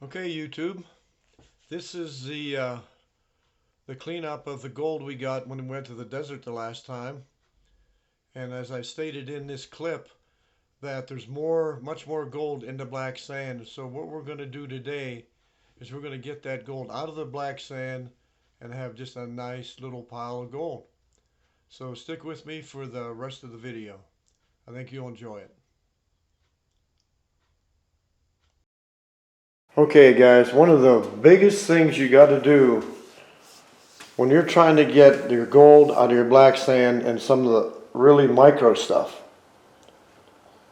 Okay, YouTube, this is the cleanup of the gold we got when we went to the desert the last time. And as I stated in this clip, that there's much more gold in the black sand. So what we're going to do today is we're going to get that gold out of the black sand and have just a nice little pile of gold. So stick with me for the rest of the video. I think you'll enjoy it. Okay guys, one of the biggest things you got to do when you're trying to get your gold out of your black sand and some of the really micro stuff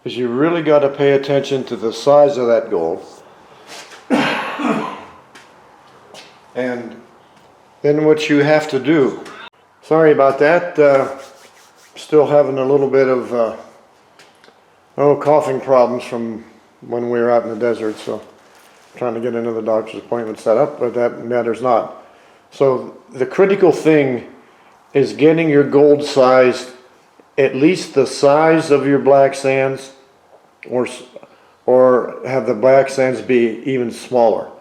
is you really got to pay attention to the size of that gold. And then what you have to do. Sorry about that, still having a little bit of coughing problems from when we were out in the desert, so trying to get another doctor's appointment set up, but that matters not. So the critical thing is getting your gold size at least the size of your black sands, or have the black sands be even smaller.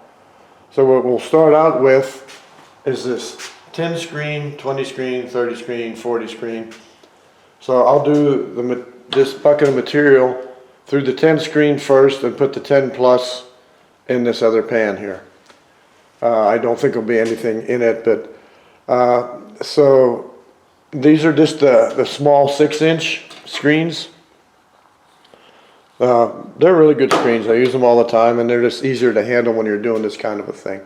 So what we'll start out with is this 10 screen, 20 screen, 30 screen, 40 screen. So I'll do this bucket of material through the 10 screen first and put the 10 plus in this other pan here. I don't think there'll be anything in it, but so these are just the small 6-inch screens. They're really good screens. I use them all the time, and they're just easier to handle when you're doing this kind of a thing.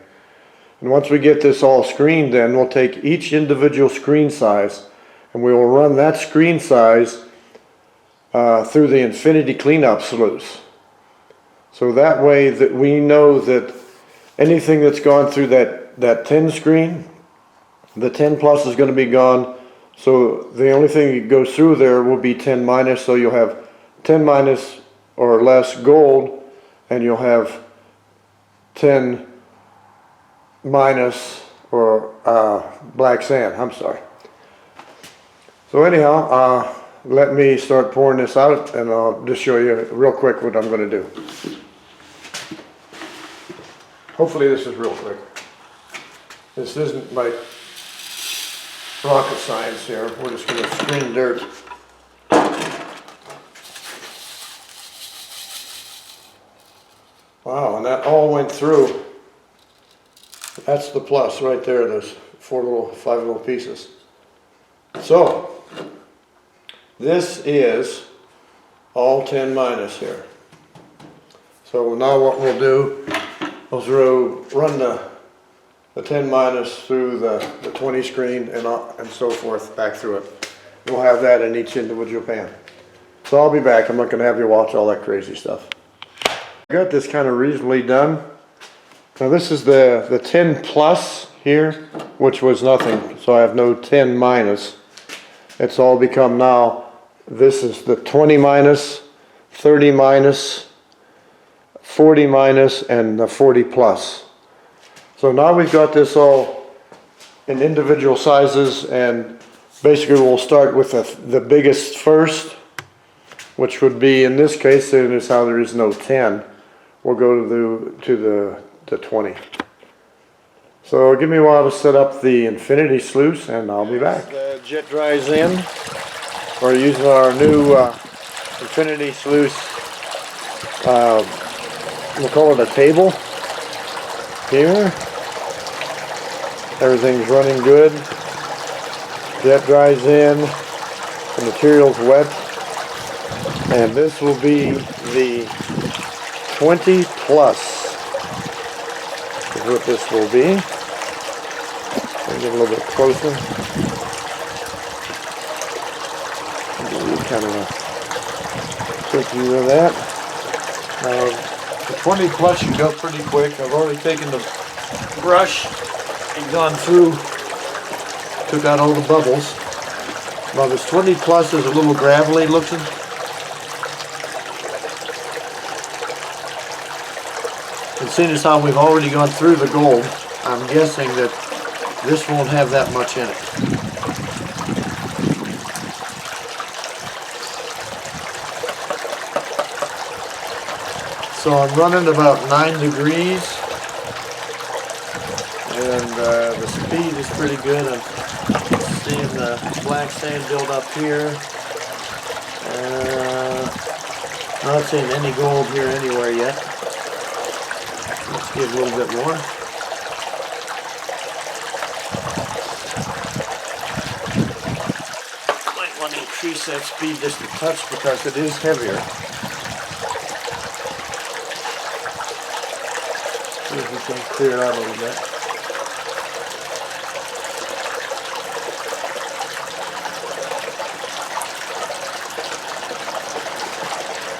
And once we get this all screened, then we'll take each individual screen size and we will run that screen size through the infinity cleanup sluice. So that way that we know that anything that's gone through that 10 screen, the 10 plus is going to be gone. So the only thing that goes through there will be 10 minus. So you'll have 10 minus or less gold, and you'll have 10 minus or black sand. I'm sorry. So anyhow, let me start pouring this out, and I'll just show you real quick what I'm going to do. Hopefully this is real quick. This isn't like rocket science here. We're just going to screen dirt. Wow, and that all went through. That's the plus right there, those 5 little pieces. So, this is all 10 minus here. So now what we'll do is we'll run the 10 minus through the 20 screen and so forth back through it. We'll have that in each individual pan. So I'll be back. I'm not going to have you watch all that crazy stuff. I got this kind of reasonably done. Now this is the 10 plus here, which was nothing. So I have no 10 minus. It's all become now, this is the 20 minus, 30 minus, 40 minus, and the 40 plus. So now we've got this all in individual sizes, and basically we'll start with the biggest first, which would be, in this case, seeing as how there is no 10, we'll go to the 20. So give me a while to set up the infinity sluice, and I'll be back. The jet dries in. We're using our new infinity sluice. We'll call it a table here. Everything's running good. Jet dries in. The material's wet. And this will be the 20 plus is what this will be. I'll get a little bit closer. Kind of a quick view of that. The 20 plus should go pretty quick. I've already taken the brush and gone through, took out all the bubbles. Now this 20 plus is a little gravelly looking. And seeing as how we've already gone through the gold, I'm guessing that this won't have that much in it. So I'm running about 9 degrees and the speed is pretty good. I'm seeing the black sand build up here. Not seeing any gold here anywhere yet. Let's give a little bit more. Might want to increase that speed just a touch because it is heavier. See if we can clear it out a little bit.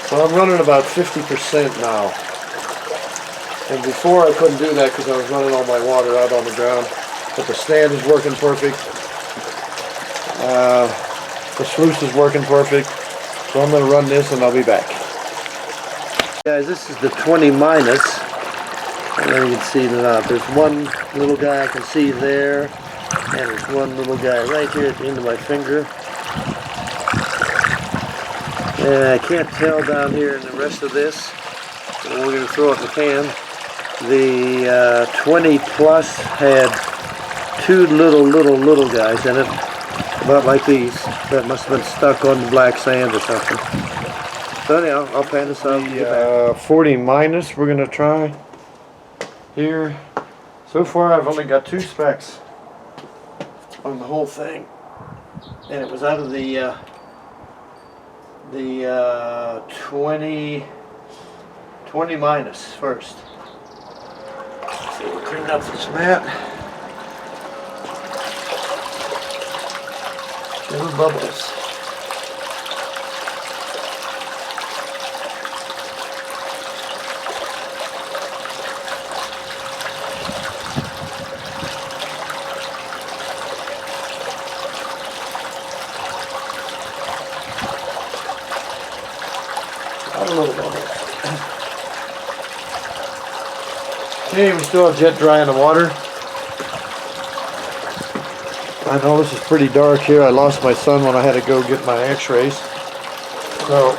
So I'm running about 50% now. And before I couldn't do that because I was running all my water out on the ground. But the stand is working perfect. The sluice is working perfect. So I'm going to run this and I'll be back. Guys, this is the 20 minus. And then you can see it out. There's one little guy I can see there. And there's one little guy right here at the end of my finger. And I can't tell down here in the rest of this. So we're going to throw it in the can. The 20 plus had two little guys in it. About like these. That must have been stuck on the black sand or something. So anyhow, I'll pan this out. The 40 minus we're going to try here. So far I've only got 2 specks on the whole thing. And it was out of the 20 minus first. So we'll clean up this mat. Little bubbles. A little bubbles. Okay, we still have jet dry in the water. I know this is pretty dark here. I lost my son when I had to go get my x-rays. So,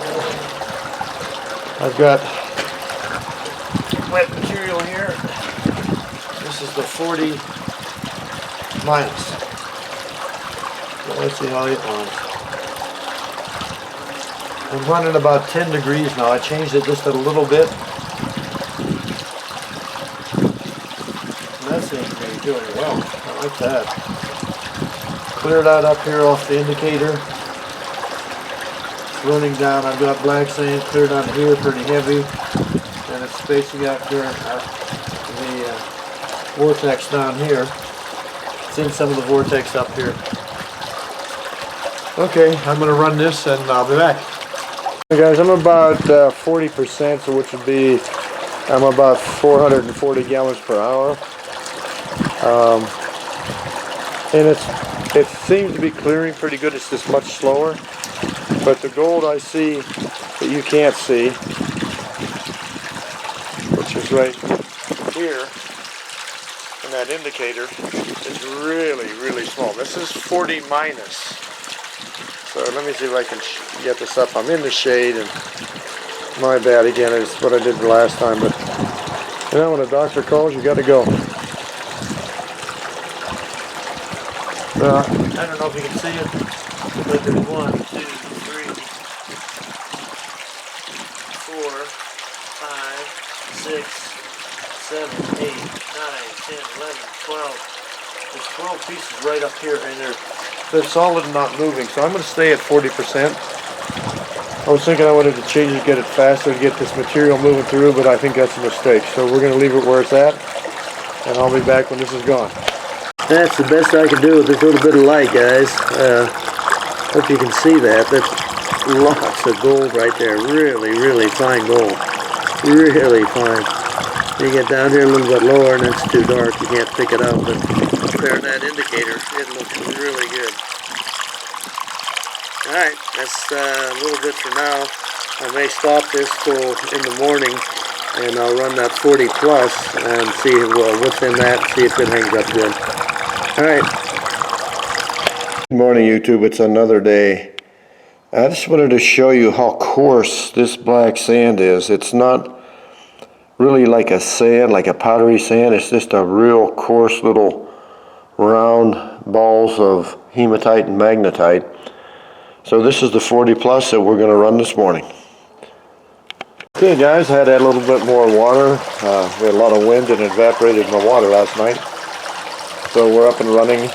I've got wet material here. This is the 40 minus. So let's see how it runs. I'm running about 10 degrees now. I changed it just a little bit. And that seems to be doing well. I like that. Cleared out up here off the indicator. It's running down. I've got black sand cleared out here, pretty heavy. And it's spacing out during the vortex down here. It's in some of the vortex up here. Okay, I'm going to run this and I'll be back. Hey guys, I'm about 40%, so which would be, I'm about 440 gallons per hour. And it seems to be clearing pretty good. It's just much slower. But the gold I see that you can't see, which is right here in that indicator, is really small. This is 40 minus. So let me see if I can get this up. I'm in the shade, and my bad again. It's what I did the last time. But you know, when a doctor calls, you got to go. I don't know if you can see it, but there's 1, 2, 3, 4, 5, 6, 7, 8, 9, 10, 11, 12. There's 12 pieces right up here, and they're solid and not moving. So I'm going to stay at 40%. I was thinking I wanted to change it, get it faster, to get this material moving through, but I think that's a mistake. So we're going to leave it where it's at, and I'll be back when this is gone. That's the best I can do with this little bit of light, guys. Hope you can see that. That's lots of gold right there. Really fine gold. Really fine. You get down here a little bit lower and it's too dark. You can't pick it up, but there in that indicator, it looks really good. Alright, that's a little bit for now. I may stop this till in the morning and I'll run that 40 plus and see what's in that, see if it hangs up good. Alright. Good morning, YouTube. It's another day. I just wanted to show you how coarse this black sand is. It's not really like a sand, like a powdery sand. It's just a real coarse little round balls of hematite and magnetite. So this is the 40 plus that we're going to run this morning. Okay guys, I had to add a little bit more water. We had a lot of wind and evaporated my water last night. So we're up and running.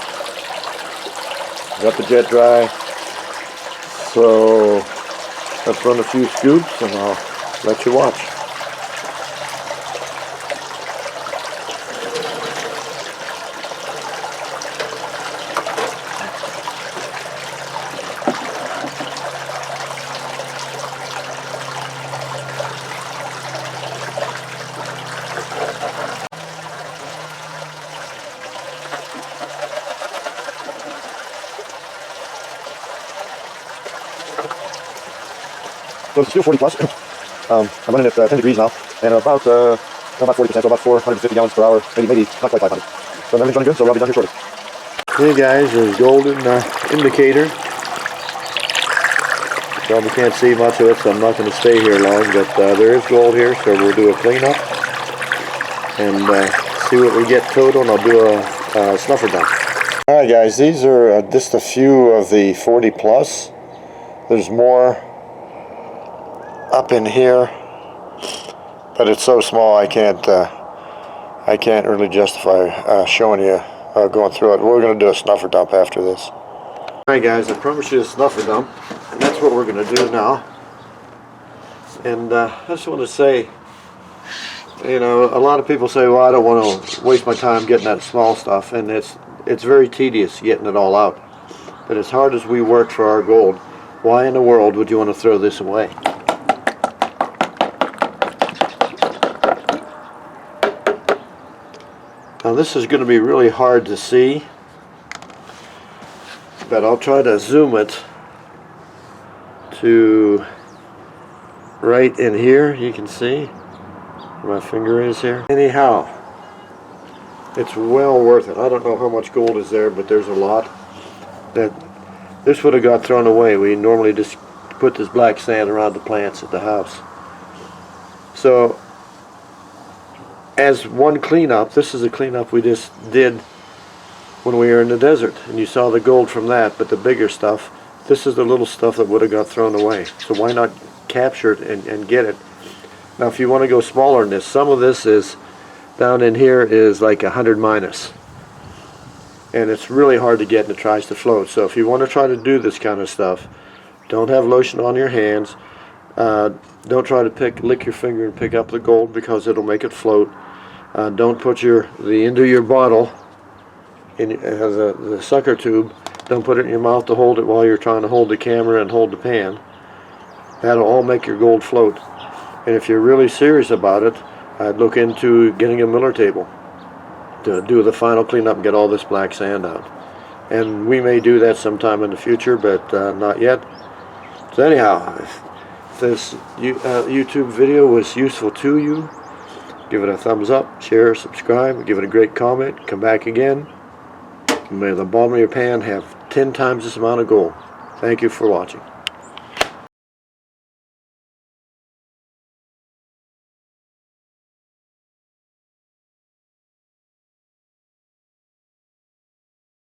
Got the jet dry. So let's run a few scoops and I'll let you watch. So it's still 40 plus. I'm running at 10 degrees now, and about 40%, so about 450 gallons per hour, maybe not quite 500. So everything's running good, so I'll be done here shortly. Hey guys, there's golden indicator. You probably can't see much of it, so I'm not going to stay here long, but there is gold here, so we'll do a cleanup and see what we get total, and I'll do a snuffer dump. Alright guys, these are just a few of the 40 plus. There's more up in here, but it's so small I can't really justify showing you going through it. We're going to do a snuffer dump after this. Alright guys, I promised you a snuffer dump, and that's what we're going to do now. And I just want to say, you know, a lot of people say, well, I don't want to waste my time getting that small stuff, and it's very tedious getting it all out. But as hard as we work for our gold, why in the world would you want to throw this away? Now this is going to be really hard to see, but I'll try to zoom it to right in here. You can see where my finger is here. Anyhow, it's well worth it. I don't know how much gold is there, but there's a lot. That this would have got thrown away. We normally just put this black sand around the plants at the house. So as one cleanup, this is a cleanup we just did when we were in the desert, and you saw the gold from that, but the bigger stuff, this is the little stuff that would have got thrown away. So why not capture it and get it? Now if you want to go smaller than this, some of this is down in here is like 100 minus, and it's really hard to get, and it tries to float. So if you want to try to do this kind of stuff, don't have lotion on your hands. Don't try to lick your finger and pick up the gold, because it'll make it float. Don't put the end of your bottle in the sucker tube. Don't put it in your mouth to hold it while you're trying to hold the camera and hold the pan. That'll all make your gold float. And if you're really serious about it, I'd look into getting a miller table to do the final cleanup and get all this black sand out. And we may do that sometime in the future, but not yet. So anyhow, if this YouTube video was useful to you, give it a thumbs up, share, subscribe, give it a great comment, come back again. May the bottom of your pan have 10 times this amount of gold. Thank you for watching.